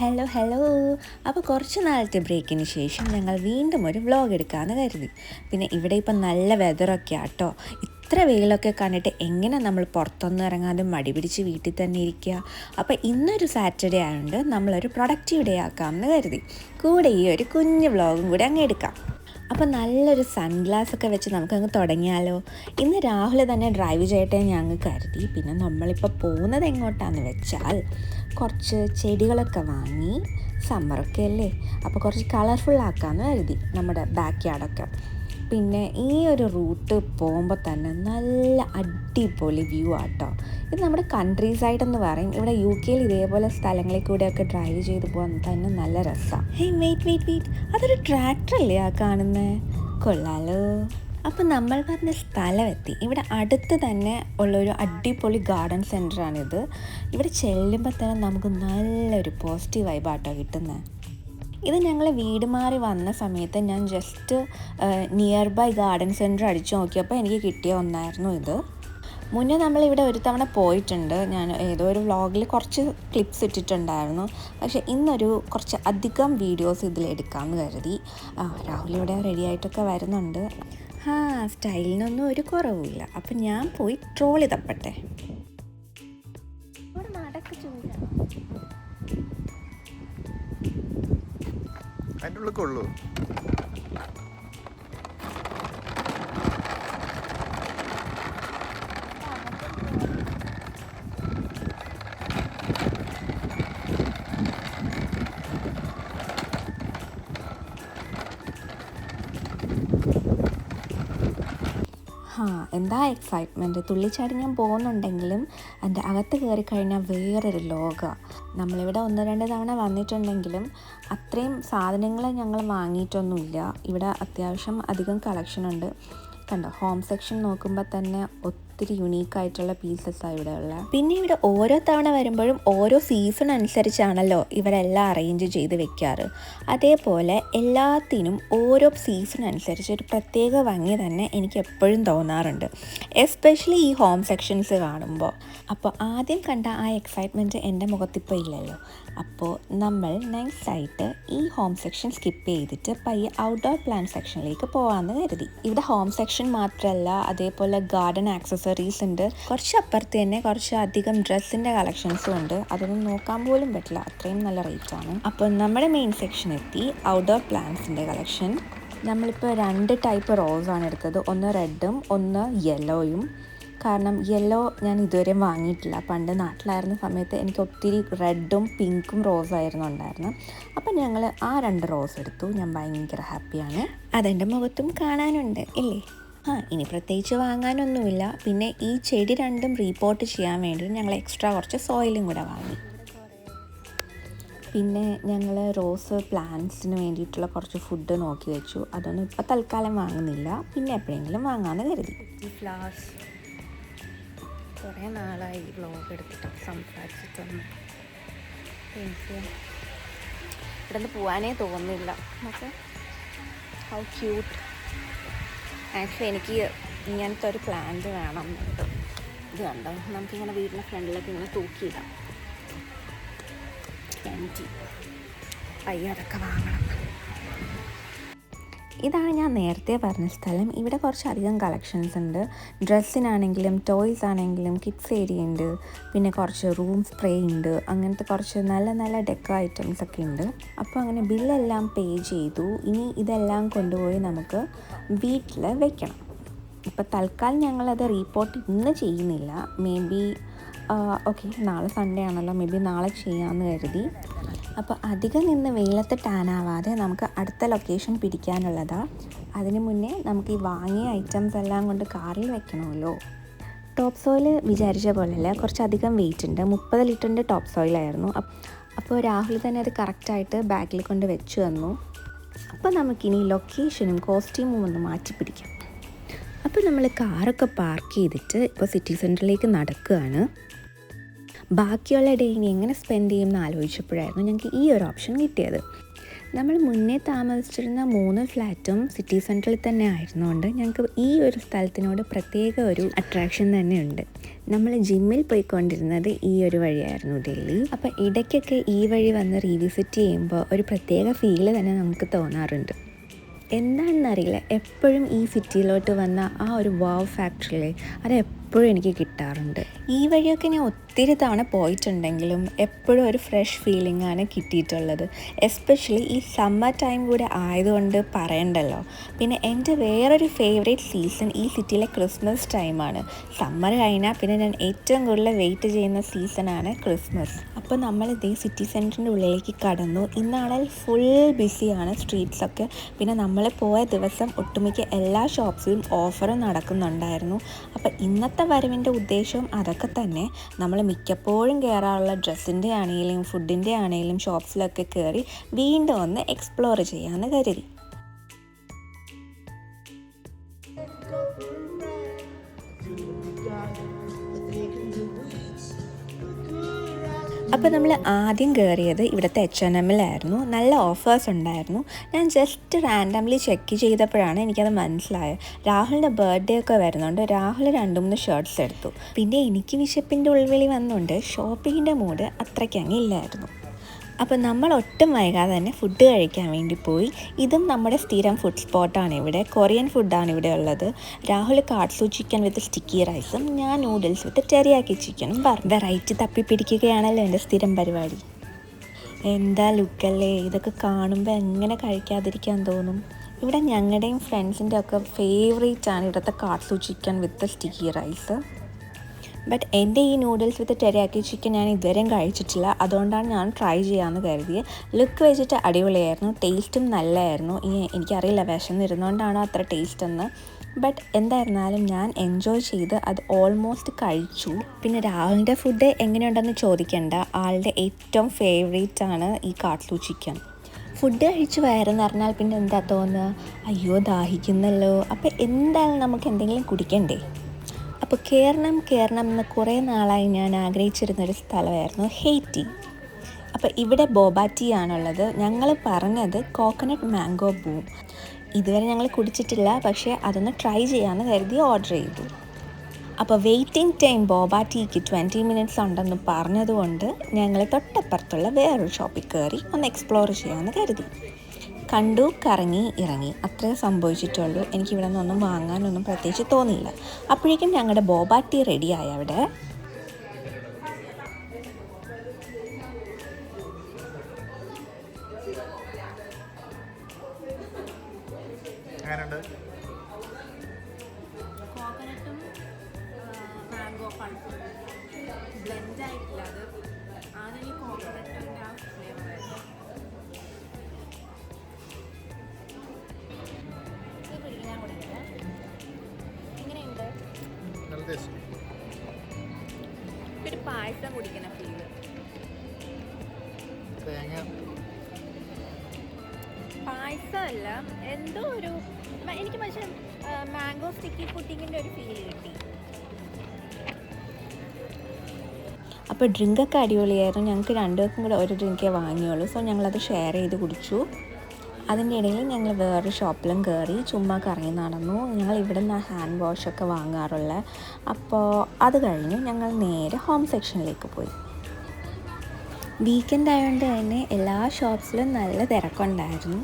Hello hello. അപ്പോൾ കുറച്ച് നാളത്തെ ബ്രേക്കിന് ശേഷം ഞങ്ങൾ വീണ്ടും ഒരു വ്ളോഗ് എടുക്കാമെന്ന് കരുതി. പിന്നെ ഇവിടെ ഇപ്പം നല്ല വെതറൊക്കെ ആട്ടോ. ഇത്ര വെയിലൊക്കെ കണ്ടിട്ട് എങ്ങനെ നമ്മൾ പുറത്തൊന്നും ഇറങ്ങാതെ മടി പിടിച്ച് വീട്ടിൽ തന്നെ ഇരിക്കുക. അപ്പോൾ ഇന്നൊരു സാറ്റർഡേ ആയതുകൊണ്ട് നമ്മളൊരു പ്രൊഡക്റ്റീവ് ഡേ ആക്കാമെന്ന് കരുതി. കൂടെ ഈ ഒരു കുഞ്ഞു വ്ളോഗും കൂടി അങ്ങ് എടുക്കാം. അപ്പോൾ നല്ലൊരു സൺഗ്ലാസ് ഒക്കെ വെച്ച് നമുക്കങ്ങ് തുടങ്ങിയാലോ. ഇന്ന് രാഹുൽ തന്നെ ഡ്രൈവ് ചെയ്യട്ടെ ഞങ്ങൾ കരുതി. പിന്നെ നമ്മളിപ്പോൾ പോകുന്നത് എങ്ങോട്ടാണെന്ന് വെച്ചാൽ കുറച്ച് ചെടികളൊക്കെ വാങ്ങി, സമ്മറൊക്കെ അല്ലേ, അപ്പോൾ കുറച്ച് കളർഫുള്ളാക്കാമെന്ന് കരുതി നമ്മുടെ ബാക്ക് യാർഡൊക്കെ. പിന്നെ ഈ ഒരു റൂട്ട് പോകുമ്പോൾ തന്നെ നല്ല അടിപൊളി വ്യൂ ആട്ടോ. ഇത് നമ്മുടെ കൺട്രി സൈഡ് എന്ന് പറയും. ഇവിടെ UK ഇതേപോലെ സ്ഥലങ്ങളിൽ കൂടെയൊക്കെ ഡ്രൈവ് ചെയ്ത് പോകാൻ തന്നെ നല്ല രസമാണ്. ഹേയ് വെയിറ്റ്, അതൊരു ട്രാക്ടറല്ലേ ആ കാണുന്നത്? കൊള്ളാലോ. അപ്പം നമ്മൾ പറഞ്ഞ സ്ഥലമെത്തി. ഇവിടെ അടുത്ത് തന്നെ ഉള്ളൊരു അടിപൊളി ഗാർഡൻ സെൻറ്ററാണിത്. ഇവിടെ ചെല്ലുമ്പോൾ തന്നെ നമുക്ക് നല്ലൊരു പോസിറ്റീവ് വൈബാട്ടോ കിട്ടുന്നത്. ഇത് ഞങ്ങൾ വീട് മാറി വന്ന സമയത്ത് ഞാൻ just nearby garden centre അടിച്ചു നോക്കിയപ്പോൾ എനിക്ക് കിട്ടിയ ഒന്നായിരുന്നു ഇത്. മുന്നേ നമ്മളിവിടെ ഒരു തവണ പോയിട്ടുണ്ട്. ഞാൻ ഏതോ ഒരു വ്ളോഗിൽ കുറച്ച് ക്ലിപ്സ് ഇട്ടിട്ടുണ്ടായിരുന്നു. പക്ഷേ ഇന്നൊരു കുറച്ച് അധികം വീഡിയോസ് ഇതിലെടുക്കാമെന്ന് കരുതി. രാഹുൽ ഇവിടെ റെഡി ആയിട്ടൊക്കെ വരുന്നുണ്ട്. സ്റ്റൈലിനൊന്നും ഒരു കുറവുമില്ല. അപ്പം ഞാൻ പോയി ട്രോളി തപ്പട്ടെ. അതിൻ്റെ ഉള്ളിൽ കൊള്ളൂ. എന്താ എക്സൈറ്റ്മെൻറ്റ്. തുള്ളിച്ചാടി ഞാൻ പോകുന്നുണ്ടെങ്കിലും എൻ്റെ അകത്ത് കയറി കഴിഞ്ഞാൽ വേറൊരു ലോകമാണ്. നമ്മളിവിടെ 1-2 തവണ വന്നിട്ടുണ്ടെങ്കിലും അത്രയും സാധനങ്ങൾ ഞങ്ങൾ വാങ്ങിയിട്ടൊന്നുമില്ല. ഇവിടെ അത്യാവശ്യം അധികം കളക്ഷനുണ്ട്. കണ്ടോ, ഹോം സെക്ഷൻ നോക്കുമ്പോൾ തന്നെ ഒത്തിരി യുണീക്കായിട്ടുള്ള പീസസാണ് ഇവിടെ ഉള്ളത്. പിന്നെ ഇവിടെ ഓരോ തവണ വരുമ്പോഴും ഓരോ സീസൺ അനുസരിച്ചാണല്ലോ ഇവരെല്ലാം അറേഞ്ച് ചെയ്ത് വെക്കാറ്. അതേപോലെ എല്ലാത്തിനും ഓരോ സീസൺ അനുസരിച്ച് ഒരു പ്രത്യേക ഭംഗി തന്നെ എനിക്ക് എപ്പോഴും തോന്നാറുണ്ട്, എസ്പെഷ്യലി ഈ ഹോം സെക്ഷൻസ് കാണുമ്പോൾ. അപ്പോൾ ആദ്യം കണ്ട ആ എക്സൈറ്റ്മെൻറ്റ് എൻ്റെ മുഖത്തിപ്പോൾ ഇല്ലല്ലോ. അപ്പോൾ നമ്മൾ നൈസായിട്ട് ഈ ഹോം സെക്ഷൻ സ്കിപ്പ് ചെയ്തിട്ട് പയ്യെ ഔട്ട്ഡോർ പ്ലാന്റ് സെക്ഷനിലേക്ക് പോകാമെന്ന് കരുതി. ഇവിടെ ഹോം സെക്ഷൻ മാത്രമല്ല, അതേപോലെ ഗാർഡൻ ആക്സസറീസ് ഉണ്ട്. കുറച്ച് അപ്പുറത്ത് തന്നെ കുറച്ച് അധികം ഡ്രസ്സിൻ്റെ കളക്ഷൻസും ഉണ്ട്. അതൊന്നും നോക്കാൻ പോലും പറ്റില്ല, അത്രയും നല്ല റേറ്റാണ്. അപ്പോൾ നമ്മുടെ മെയിൻ സെക്ഷൻ എത്തി, ഔട്ട്ഡോർ പ്ലാന്റ്സിൻ്റെ കളക്ഷൻ. നമ്മളിപ്പോൾ 2 ടൈപ്പ് റോസാണ് എടുത്തത്. ഒന്ന് റെഡും ഒന്ന് യെല്ലോയും. കാരണം യെല്ലോ ഞാൻ ഇതുവരെ വാങ്ങിയിട്ടില്ല. പണ്ട് നാട്ടിലായിരുന്ന സമയത്ത് എനിക്ക് ഒത്തിരി റെഡും പിങ്കും റോസായിരുന്നു ഉണ്ടായിരുന്നത്. അപ്പം ഞങ്ങൾ ആ 2 റോസ് എടുത്തു. ഞാൻ ഭയങ്കര ഹാപ്പിയാണ്. അതെൻ്റെ മുഖത്തും കാണാനുണ്ട് ഇല്ലേ. ഇനി പ്രത്യേകിച്ച് വാങ്ങാനൊന്നുമില്ല. പിന്നെ ഈ ചെടി 2ഉം റീപോർട്ട് ചെയ്യാൻ വേണ്ടി ഞങ്ങൾ എക്സ്ട്രാ കുറച്ച് സോയിലും കൂടെ വാങ്ങി. പിന്നെ ഞങ്ങൾ റോസ് പ്ലാന്റ്സിന് വേണ്ടിയിട്ടുള്ള കുറച്ച് ഫുഡ് നോക്കി വെച്ചു. അതൊന്നും ഇപ്പോൾ തൽക്കാലം വാങ്ങുന്നില്ല, പിന്നെ എപ്പോഴെങ്കിലും വാങ്ങാമെന്ന് കരുതി. ഈ ഫ്ലവേഴ്സ് കുറേ നാളായി വ്ളോഗ് എടുത്തിട്ട് സംസാരിച്ചിട്ടൊന്നും എനിക്ക് ഇവിടെ നിന്ന് പോകാനേ തോന്നുന്നില്ല. പക്ഷേ ഹൗ ക്യൂട്ട്. ആക്ച്വലി എനിക്ക് ഇങ്ങനത്തെ ഒരു പ്ലാന്റ് വേണം എന്നുണ്ട്. ഇത് കണ്ടോ, നമുക്കിങ്ങനെ വീടിൻ്റെ ഫ്രണ്ടിലൊക്കെ ഇങ്ങനെ തൂക്കിയിടാം. അതൊക്കെ വാങ്ങണം. ഇതാണ് ഞാൻ നേരത്തെ പറഞ്ഞ സ്ഥലം. ഇവിടെ കുറച്ചധികം കളക്ഷൻസ് ഉണ്ട്. ഡ്രസ്സിനാണെങ്കിലും ടോയ്സ് ആണെങ്കിലും കിഡ്സ് ഏരിയ ഉണ്ട്. പിന്നെ കുറച്ച് റൂം സ്പ്രേ ഉണ്ട്. അങ്ങനത്തെ കുറച്ച് നല്ല നല്ല ഡെക്കോ ഐറ്റംസ് ഒക്കെ ഉണ്ട്. അപ്പോൾ അങ്ങനെ ബില്ലെല്ലാം പേ ചെയ്തു. ഇനി ഇതെല്ലാം കൊണ്ടുപോയി നമുക്ക് വീട്ടിൽ വെക്കണം. ഇപ്പോൾ തൽക്കാലം ഞങ്ങളത് റീപോർട്ട് ഇന്ന് ചെയ്യുന്നില്ല. മേ ബി നാളെ സൺഡേ ആണല്ലോ, മേ ബി നാളെ ചെയ്യാമെന്ന് കരുതി. അപ്പോൾ അധികം നിന്ന് വെയിലത്ത് ടാനാവാതെ നമുക്ക് അടുത്ത ലൊക്കേഷൻ പിടിക്കാനുള്ളതാണ്. അതിന് മുന്നേ നമുക്ക് ഈ വാങ്ങിയ ഐറ്റംസ് എല്ലാം കൊണ്ട് കാറിൽ വെക്കണമല്ലോ. ടോപ്പ് സോയിൽ വിചാരിച്ച പോലെയല്ല, കുറച്ചധികം വെയിറ്റ് ഉണ്ട്. 30 ലിറ്ററിൻ്റെ ടോപ്പ് സോയിലായിരുന്നു. അപ്പോൾ രാഹുൽ തന്നെ അത് കറക്റ്റായിട്ട് ബാഗിൽ കൊണ്ട് വെച്ച് തന്നു. അപ്പോൾ നമുക്കിനി ലൊക്കേഷനും കോസ്റ്റ്യൂമും ഒന്ന് മാറ്റി പിടിക്കാം. അപ്പോൾ നമ്മൾ കാറൊക്കെ പാർക്ക് ചെയ്തിട്ട് ഇപ്പോൾ സിറ്റി സെൻറ്ററിലേക്ക് നടക്കുകയാണ്. ബാക്കിയുള്ള ഡേ ഇനി എങ്ങനെ സ്പെൻഡ് ചെയ്യുമെന്ന് ആലോചിച്ചപ്പോഴായിരുന്നു ഞങ്ങൾക്ക് ഈ ഒരു ഓപ്ഷൻ കിട്ടിയത്. നമ്മൾ മുന്നേ താമസിച്ചിരുന്ന 3 ഫ്ലാറ്റും സിറ്റി സെൻറ്ററിൽ തന്നെ ആയിരുന്നുകൊണ്ട് ഞങ്ങൾക്ക് ഈ ഒരു സ്ഥലത്തിനോട് പ്രത്യേക ഒരു അട്രാക്ഷൻ തന്നെയുണ്ട്. നമ്മൾ ജിമ്മിൽ പോയിക്കൊണ്ടിരുന്നത് ഈ ഒരു വഴിയായിരുന്നു ഡെയിലി. അപ്പോൾ ഇടയ്ക്കൊക്കെ ഈ വഴി വന്ന് റീവിസിറ്റ് ചെയ്യുമ്പോൾ ഒരു പ്രത്യേക ഫീല് തന്നെ നമുക്ക് തോന്നാറുണ്ട്. എന്താണെന്നറിയില്ല, എപ്പോഴും ഈ സിറ്റിയിലോട്ട് വന്ന ആ ഒരു വാവ് ഫാക്ടറിയിലെ അത് എപ്പോഴും എനിക്ക് കിട്ടാറുണ്ട്. ഈ വഴിയൊക്കെ ഞാൻ ഒത്തിരി തവണ പോയിട്ടുണ്ടെങ്കിലും എപ്പോഴും ഒരു ഫ്രഷ് ഫീലിംഗ് ആണ് കിട്ടിയിട്ടുള്ളത്. എസ്പെഷ്യലി ഈ സമ്മർ ടൈം കൂടെ ആയതുകൊണ്ട് പറയണ്ടല്ലോ. പിന്നെ എൻ്റെ വേറൊരു ഫേവറേറ്റ് സീസൺ ഈ സിറ്റിയിലെ ക്രിസ്മസ് ടൈമാണ്. സമ്മർ കഴിഞ്ഞാൽ പിന്നെ ഞാൻ ഏറ്റവും കൂടുതൽ വെയിറ്റ് ചെയ്യുന്ന സീസണാണ് ക്രിസ്മസ്. അപ്പോൾ നമ്മൾ ഇതേ സിറ്റി സെൻറ്ററിൻ്റെ ഉള്ളിലേക്ക് കടന്നു. ഇന്നാണെങ്കിൽ ഫുൾ ബിസിയാണ് സ്ട്രീറ്റ്സൊക്കെ. പിന്നെ നമ്മൾ പോയ ദിവസം ഒട്ടുമിക്ക എല്ലാ ഷോപ്സിലും ഓഫറും നടക്കുന്നുണ്ടായിരുന്നു. അപ്പോൾ ഇന്നത്തെ വരവിൻ്റെ ഉദ്ദേശവും അതൊക്കെ തന്നെ. നമ്മൾ മിക്കപ്പോഴും കയറാറുള്ള ഡ്രസ്സിൻ്റെ ആണെങ്കിലും ഫുഡിൻ്റെ ആണെങ്കിലും ഷോപ്സിലൊക്കെ കയറി വീണ്ടും ഒന്ന് എക്സ്പ്ലോർ ചെയ്യാമെന്ന് കരുതി. അപ്പോൾ നമ്മൾ ആദ്യം കയറിയത് ഇവിടുത്തെ H&Mലായിരുന്നു. നല്ല ഓഫേഴ്സ് ഉണ്ടായിരുന്നു. ഞാൻ ജസ്റ്റ് റാൻഡംലി ചെക്ക് ചെയ്തപ്പോഴാണ് എനിക്കത് മനസ്സിലായത്. രാഹുലിൻ്റെ ബർത്ത്ഡേ ഒക്കെ വരുന്നുണ്ട്. രാഹുൽ 2-3 ഷർട്ട്സ് എടുത്തു. പിന്നെ എനിക്ക് വിശപ്പിൻ്റെ ഉൾവിളി വന്നുകൊണ്ട് ഷോപ്പിങ്ങിൻ്റെ മൂഡ് അത്രയ്ക്കങ്ങ് ഇല്ലായിരുന്നു. അപ്പോൾ നമ്മൾ ഒട്ടും വൈകാതെ തന്നെ ഫുഡ് കഴിക്കാൻ വേണ്ടി പോയി. ഇതും നമ്മുടെ സ്ഥിരം ഫുഡ് സ്പോട്ടാണ്. ഇവിടെ കൊറിയൻ ഫുഡാണ് ഇവിടെ ഉള്ളത്. രാഹുൽ കാട്സു ചിക്കൻ വിത്ത് സ്റ്റിക്കി റൈസും ഞാൻ നൂഡിൽസ് വിത്ത് ടെറിയാക്കി ചിക്കനും വെറൈറ്റി തപ്പിപ്പിടിക്കുകയാണല്ലോ എൻ്റെ സ്ഥിരം പരിപാടി. എന്താ ലുക്കല്ലേ, ഇതൊക്കെ കാണുമ്പോൾ എങ്ങനെ കഴിക്കാതിരിക്കാൻ തോന്നും. ഇവിടെ ഞങ്ങളുടെയും ഫ്രണ്ട്സിൻ്റെ ഒക്കെ ഫേവറേറ്റ് ആണ് ഇവിടുത്തെ katsu chicken with sticky rice. But എൻ്റെ ഈ നൂഡിൽസ് വിത്ത് ടെറിയാക്കി ചിക്കൻ ഞാൻ ഇതുവരെയും കഴിച്ചിട്ടില്ല. അതുകൊണ്ടാണ് ഞാൻ ട്രൈ ചെയ്യാമെന്ന് കരുതിയത്. ലുക്ക് വെച്ചിട്ട് അടിപൊളിയായിരുന്നു, ടേസ്റ്റും നല്ലതായിരുന്നു. എനിക്കറിയില്ല വിശന്നിരുന്നുകൊണ്ടാണോ അത്ര ടേസ്റ്റ് എന്ന്. ബട്ട് എന്തായിരുന്നാലും ഞാൻ എൻജോയ് ചെയ്ത് അത് ഓൾമോസ്റ്റ് കഴിച്ചു. പിന്നെ രാഹുലിൻ്റെ ഫുഡ് എങ്ങനെയുണ്ടെന്ന് ചോദിക്കേണ്ട, ആളുടെ ഏറ്റവും ഫേവറേറ്റ് ആണ് ഈ കാട്സു ചിക്കൻ. ഫുഡ് കഴിച്ച് വയറെന്ന് പറഞ്ഞാൽ പിന്നെ എന്താ തോന്നുക, അയ്യോ ദാഹിക്കുന്നല്ലോ. അപ്പോൾ എന്തായാലും നമുക്ക് എന്തെങ്കിലും കുടിക്കണ്ടേ. അപ്പോൾ കേരളം എന്ന് കുറേ നാളായി ഞാൻ ആഗ്രഹിച്ചിരുന്നൊരു സ്ഥലമായിരുന്നു ഹെയ്റ്റി. അപ്പോൾ ഇവിടെ ബോബ ടീ ആണുള്ളത്. ഞങ്ങൾ പറഞ്ഞത് കോക്കനട്ട് മാംഗോ ബൂം. ഇതുവരെ ഞങ്ങൾ കുടിച്ചിട്ടില്ല, പക്ഷേ അതൊന്ന് ട്രൈ ചെയ്യാമെന്ന് കരുതി ഓർഡർ ചെയ്തു. അപ്പോൾ വെയിറ്റിംഗ് ടൈം ബോബ ടീക്ക് 20 മിനിറ്റ്സ് ഉണ്ടെന്ന് പറഞ്ഞതുകൊണ്ട് ഞങ്ങൾ തൊട്ടപ്പുറത്തുള്ള വേറൊരു ഷോപ്പിൽ കയറി ഒന്ന് എക്സ്പ്ലോർ ചെയ്യാമെന്ന് കരുതി. കണ്ടു, കറങ്ങി, ഇറങ്ങി, അത്രേ സംഭവിച്ചിട്ടുള്ളൂ. എനിക്കിവിടെ നിന്നൊന്നും വാങ്ങാനൊന്നും പ്രത്യേകിച്ച് തോന്നിയില്ല. അപ്പോഴേക്കും ഞങ്ങളുടെ ബോബ ടീ റെഡിയായി അവിടെ. കോക്കനട്ടും മാംഗോ പൾപ്പും ബ്ലെൻഡ് ആയിട്ടില്ല. അത് ആദ്യം ഈ കോക്കനട്ടിൻ്റെ ആ ഫ്ലേവറായിരുന്നു. എങ്ങനെയുണ്ട്? ഒരു പായസം കുടിക്കുന്ന ഫീല്. പായസമല്ല, എന്തോ ഒരു എനിക്ക് പക്ഷേ മാംഗോ സ്റ്റിക്കി പുഡിങ്ങിൻ്റെ ഒരു ഫീൽ കിട്ടി. അപ്പോൾ ഡ്രിങ്കൊക്കെ അടിപൊളിയായിരുന്നു. ഞങ്ങൾക്ക് 2 പേർക്കും കൂടെ ഒരു ഡ്രിങ്കേ വാങ്ങിയുള്ളൂ. സോ ഞങ്ങളത് ഷെയർ ചെയ്ത് കുടിച്ചു. അതിൻ്റെ ഇടയിൽ ഞങ്ങൾ വേറൊരു ഷോപ്പിലും കയറി ചുമ്മാ കറങ്ങി നടന്നു. ഞങ്ങൾ ഇവിടെ നിന്ന് ഹാൻഡ് വാഷൊക്കെ വാങ്ങാറുള്ളത്. അപ്പോൾ അത് കഴിഞ്ഞ് ഞങ്ങൾ നേരെ ഹോം സെക്ഷനിലേക്ക് പോയി. വീക്കെൻഡ് ആയതുകൊണ്ട് തന്നെ എല്ലാ ഷോപ്സിലും നല്ല തിരക്കുണ്ടായിരുന്നു.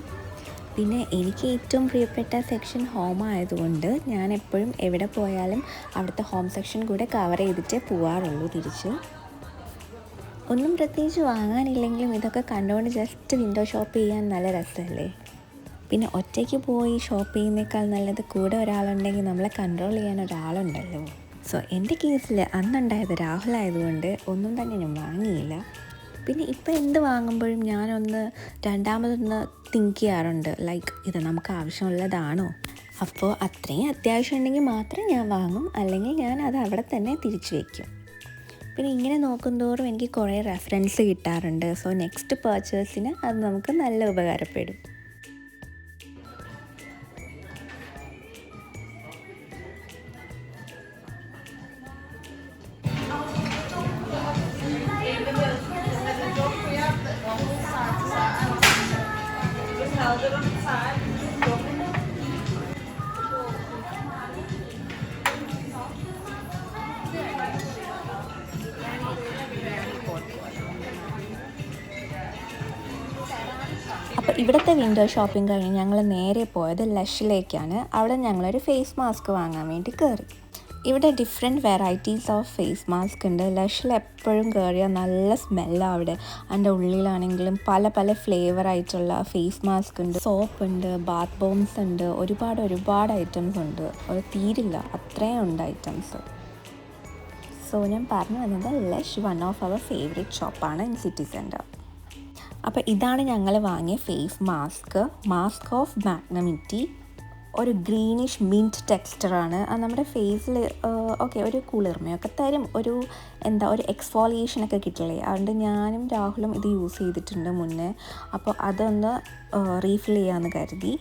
പിന്നെ എനിക്ക് ഏറ്റവും പ്രിയപ്പെട്ട സെക്ഷൻ ഹോം ആയതുകൊണ്ട് ഞാൻ എപ്പോഴും എവിടെ പോയാലും അവിടുത്തെ ഹോം സെക്ഷൻ കൂടെ കവർ ചെയ്തിട്ടേ പോവാറുള്ളൂ തിരിച്ച്. ഒന്നും പ്രത്യേകിച്ച് വാങ്ങാനില്ലെങ്കിലും ഇതൊക്കെ കണ്ടുകൊണ്ട് ജസ്റ്റ് വിൻഡോ ഷോപ്പ് ചെയ്യാൻ നല്ല രസമല്ലേ. പിന്നെ ഒറ്റയ്ക്ക് പോയി ഷോപ്പ് ചെയ്യുന്നേക്കാൾ നല്ലത് കൂടെ ഒരാളുണ്ടെങ്കിൽ നമ്മളെ കൺട്രോൾ ചെയ്യാൻ ഒരാളുണ്ടല്ലോ. സോ എൻ്റെ കേസിൽ അന്നുണ്ടായത് രാഹുലായതുകൊണ്ട് ഒന്നും തന്നെ ഞാൻ വാങ്ങിയില്ല. പിന്നെ ഇപ്പോൾ എന്ത് വാങ്ങുമ്പോഴും ഞാനൊന്ന് രണ്ടാമതൊന്ന് തിങ്ക് ചെയ്യാറുണ്ട്, ലൈക്ക് ഇത് നമുക്ക് ആവശ്യമുള്ളതാണോ. അപ്പോൾ അത്രയും അത്യാവശ്യം ഉണ്ടെങ്കിൽ മാത്രം ഞാൻ വാങ്ങും, അല്ലെങ്കിൽ ഞാൻ അത് അവിടെ തന്നെ തിരിച്ചു വയ്ക്കും. പിന്നെ ഇങ്ങനെ നോക്കുന്തോറും എനിക്ക് കുറേ റെഫറൻസ് കിട്ടാറുണ്ട്. സോ നെക്സ്റ്റ് പർച്ചേസിന് അത് നമുക്ക് നല്ല ഉപകാരപ്പെടും. ഇവിടുത്തെ വിൻഡോ ഷോപ്പിംഗ് കഴിഞ്ഞ് ഞങ്ങൾ നേരെ പോയത് ലഷിലേക്കാണ്. അവിടെ ഞങ്ങളൊരു ഫേസ് മാസ്ക് വാങ്ങാൻ വേണ്ടി കയറി. ഇവിടെ different varieties of face mask ഉണ്ട്. ലഷിൽ എപ്പോഴും കയറിയാൽ നല്ല സ്മെല്ലാണ് അവിടെ. അതിൻ്റെ ഉള്ളിലാണെങ്കിലും പല പല ഫ്ലേവർ ആയിട്ടുള്ള ഫേസ് മാസ്ക് ഉണ്ട്, സോപ്പ് ഉണ്ട്, ബാത്ത് ബോംസ് ഉണ്ട്, ഒരുപാട് ഐറ്റംസ് ഉണ്ട്. അത് തീരില്ല, അത്രയും ഉണ്ട് ഐറ്റംസ്. സോ ഞാൻ പറഞ്ഞു വന്നത് Lush one of our favourite ഷോപ്പാണ് ഇൻ സിറ്റി സെൻറ്റർ. അപ്പോൾ ഇതാണ് ഞങ്ങൾ വാങ്ങിയ ഫേസ് മാസ്ക് ഓഫ് മാഗ്നമിറ്റി. ഒരു ഗ്രീനിഷ് മിൻറ്റ് ടെക്സ്ചറാണ്. അത് നമ്മുടെ ഫേസിൽ ഓക്കെ ഒരു കുളിർമയൊക്കെ തരും, ഒരു എക്സ്ഫോളിയേഷനൊക്കെ കിട്ടില്ലേ. അതുകൊണ്ട് ഞാനും രാഹുലും ഇത് യൂസ് ചെയ്തിട്ടുണ്ട് മുന്നേ. അപ്പോൾ അതൊന്ന് റീഫിൽ ചെയ്യാമെന്ന് കരുതി.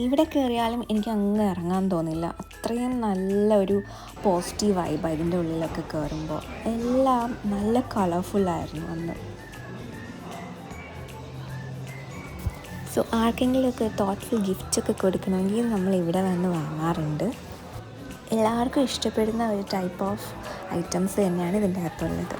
ഇവിടെ കയറിയാലും എനിക്ക് അങ്ങ് ഇറങ്ങാൻ തോന്നില്ല, അത്രയും നല്ലൊരു പോസിറ്റീവ് വൈബ് ഇതിൻ്റെ ഉള്ളിലൊക്കെ കയറുമ്പോൾ. എല്ലാം നല്ല കളർഫുള്ളായിരുന്നു അന്ന്. സോ ആർക്കെങ്കിലുമൊക്കെ തോട്ട്ഫുൾ ഗിഫ്റ്റ്സൊക്കെ കൊടുക്കണമെങ്കിൽ നമ്മൾ ഇവിടെ വന്ന് വാങ്ങാറുണ്ട്. എല്ലാവർക്കും ഇഷ്ടപ്പെടുന്ന ഒരു ടൈപ്പ് ഓഫ് ഐറ്റംസ് തന്നെയാണ് ഇതിൻ്റെ അകത്തുള്ളത്.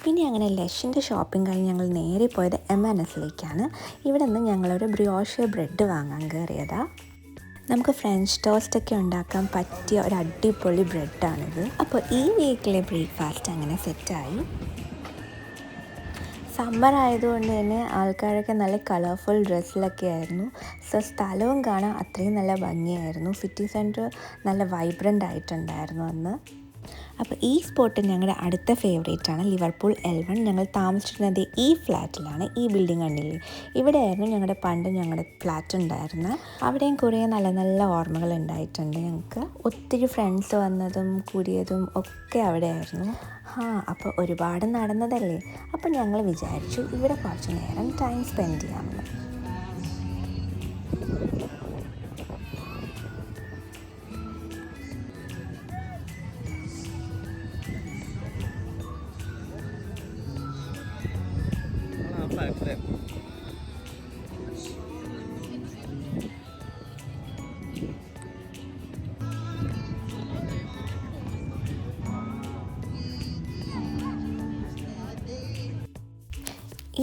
പിന്നെ അങ്ങനെ ലഷിൻ്റെ ഷോപ്പിംഗ് കഴിഞ്ഞ് ഞങ്ങൾ നേരെ പോയത് M&Sലേക്കാണ്. ഇവിടെ നിന്ന് ഞങ്ങളൊരു ബ്രിയോഷെ ബ്രെഡ് വാങ്ങാൻ കയറിയതാണ്. നമുക്ക് ഫ്രഞ്ച് ടോസ്റ്റൊക്കെ ഉണ്ടാക്കാൻ പറ്റിയ ഒരു അടിപൊളി ബ്രെഡാണിത്. അപ്പോൾ ഈ വീക്കിലെ ബ്രേക്ക്ഫാസ്റ്റ് അങ്ങനെ സെറ്റായി. സമ്മർ ആയതുകൊണ്ട് തന്നെ ആൾക്കാരൊക്കെ നല്ല കളർഫുൾ ഡ്രസ്സിലൊക്കെ ആയിരുന്നു. സോ സ്ഥലവും കാണാൻ അത്രയും നല്ല ഭംഗിയായിരുന്നു. സിറ്റി സെൻറ്റർ നല്ല വൈബ്രൻ്റ് ആയിട്ടുണ്ടായിരുന്നു അന്ന്. അപ്പോൾ ഈ സ്പോട്ട് ഞങ്ങളുടെ അടുത്ത ഫേവറേറ്റാണ്, ലിവർപൂൾ L1. ഞങ്ങൾ താമസിച്ചിരുന്നത് ഈ ഫ്ലാറ്റിലാണ്. ഈ ബിൽഡിംഗ് കണ്ടില്ലേ, ഇവിടെയായിരുന്നു ഞങ്ങളുടെ ഫ്ലാറ്റ് ഉണ്ടായിരുന്നത്. അവിടെയും കുറേ നല്ല നല്ല ഓർമ്മകൾ ഉണ്ടായിട്ടുണ്ട് ഞങ്ങൾക്ക്. ഒത്തിരി ഫ്രണ്ട്സ് വന്നതും കൂടിയതും ഒക്കെ അവിടെയായിരുന്നു. അപ്പോൾ ഒരുപാട് നടന്നതല്ലേ. അപ്പോൾ ഞങ്ങൾ വിചാരിച്ചു ഇവിടെ കുറച്ച് നേരം ടൈം സ്പെൻഡ് ചെയ്യാമെന്ന്.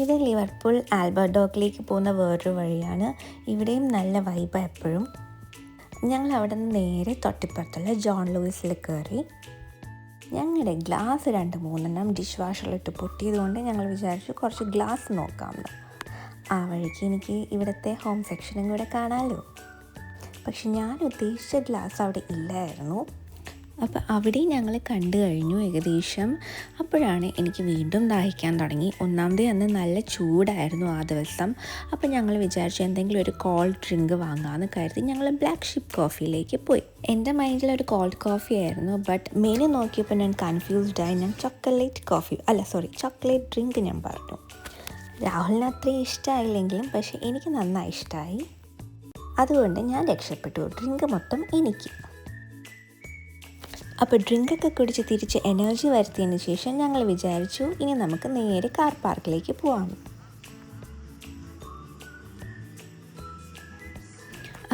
ഇത് ലിവർപൂൾ ആൽബർട്ട് ഡോക്കിലേക്ക് പോകുന്ന വേറൊരു വഴിയാണ്. ഇവിടെയും നല്ല വൈബ് എപ്പോഴും. ഞങ്ങൾ അവിടെ നിന്ന് നേരെ തൊട്ടിപ്പുറത്തുള്ള ജോൺ ലൂയിസിൽ കയറി. ഞങ്ങളുടെ ഗ്ലാസ് 2-3 ഡിഷ് വാഷറിലിട്ട് പൊട്ടിയതുകൊണ്ട് ഞങ്ങൾ വിചാരിച്ചു കുറച്ച് ഗ്ലാസ് നോക്കാമെന്ന്. ആ വഴിക്ക് എനിക്ക് ഇവിടുത്തെ ഹോം സെക്ഷനും കൂടെ കാണാമല്ലോ. പക്ഷെ ഞാൻ ഉദ്ദേശിച്ച ഗ്ലാസ് അവിടെ ഇല്ലായിരുന്നു. അപ്പോൾ അവിടെയും ഞങ്ങൾ കണ്ടു കഴിഞ്ഞു ഏകദേശം. അപ്പോഴാണ് എനിക്ക് വീണ്ടും ദാഹിക്കാൻ തുടങ്ങി. ഒന്നാമതേ അന്ന് നല്ല ചൂടായിരുന്നു ആ ദിവസം. അപ്പോൾ ഞങ്ങൾ വിചാരിച്ചു എന്തെങ്കിലും ഒരു കോൾഡ് ഡ്രിങ്ക് വാങ്ങാമെന്ന് കരുതി ഞങ്ങൾ ബ്ലാക്ക് ഷിപ്പ് കോഫിയിലേക്ക് പോയി. എൻ്റെ മൈൻഡിൽ ഒരു കോൾഡ് കോഫി ആയിരുന്നു. ബട്ട് മെനു നോക്കിയപ്പോൾ ഞാൻ കൺഫ്യൂസ്ഡായി. ഞാൻ ചോക്ലേറ്റ് ഡ്രിങ്ക് ഞാൻ പറഞ്ഞു. രാഹുലിന് അത്രയും ഇഷ്ടമായില്ലെങ്കിലും പക്ഷേ എനിക്ക് നന്നായി ഇഷ്ടമായി. അതുകൊണ്ട് ഞാൻ രക്ഷപ്പെട്ടു. ഡ്രിങ്ക് മൊത്തം എനിക്ക്. അപ്പോൾ ഡ്രിങ്കൊക്കെ കുടിച്ച് തിരിച്ച് എനർജി വരുത്തിയതിന് ശേഷം ഞങ്ങൾ വിചാരിച്ചു ഇനി നമുക്ക് നേരെ കാർ പാർക്കിലേക്ക് പോകാം.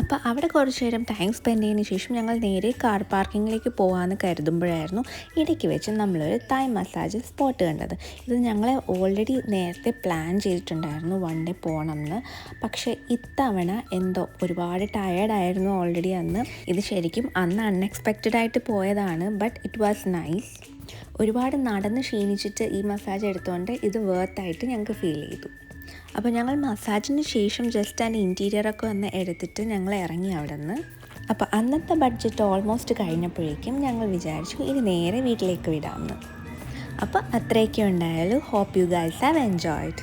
അപ്പോൾ അവിടെ കുറച്ച് നേരം ടൈം സ്പെൻഡ് ചെയ്തതിന് ശേഷം ഞങ്ങൾ നേരെ കാർ പാർക്കിങ്ങിലേക്ക് പോകാമെന്ന് കരുതുമ്പോഴായിരുന്നു ഇടയ്ക്ക് വെച്ച് നമ്മളൊരു തായ് മസാജ് സ്പോട്ട് കണ്ടത്. ഇത് ഞങ്ങൾ ഓൾറെഡി നേരത്തെ പ്ലാൻ ചെയ്തിട്ടുണ്ടായിരുന്നു വൺ ഡേ പോകണമെന്ന്. പക്ഷേ ഇത്തവണ എന്തോ ഒരുപാട് ടയേർഡായിരുന്നു ഓൾറെഡി അന്ന്. ഇത് ശരിക്കും അന്ന് അൺഎക്സ്പെക്റ്റഡായിട്ട് പോയതാണ്. But it was nice. ഒരുപാട് നടന്ന് ക്ഷീണിച്ചിട്ട് ഈ മസാജ് എടുത്തുകൊണ്ട് ഇത് വേർത്തായിട്ട് ഞങ്ങൾക്ക് ഫീൽ ചെയ്തു. അപ്പോൾ ഞങ്ങൾ മസാജിന് ശേഷം ജസ്റ്റ് അതിൻ്റെ ഇൻറ്റീരിയറൊക്കെ ഒന്ന് എടുത്തിട്ട് ഞങ്ങൾ ഇറങ്ങി അവിടെ നിന്ന്. അപ്പോൾ അന്നത്തെ ബഡ്ജറ്റ് ഓൾമോസ്റ്റ് കഴിഞ്ഞപ്പോഴേക്കും ഞങ്ങൾ വിചാരിച്ചു ഇനി നേരെ വീട്ടിലേക്ക് വിടാമെന്ന്. അപ്പോൾ അത്രയൊക്കെ ഉണ്ടായാലും hope you guys have enjoyed.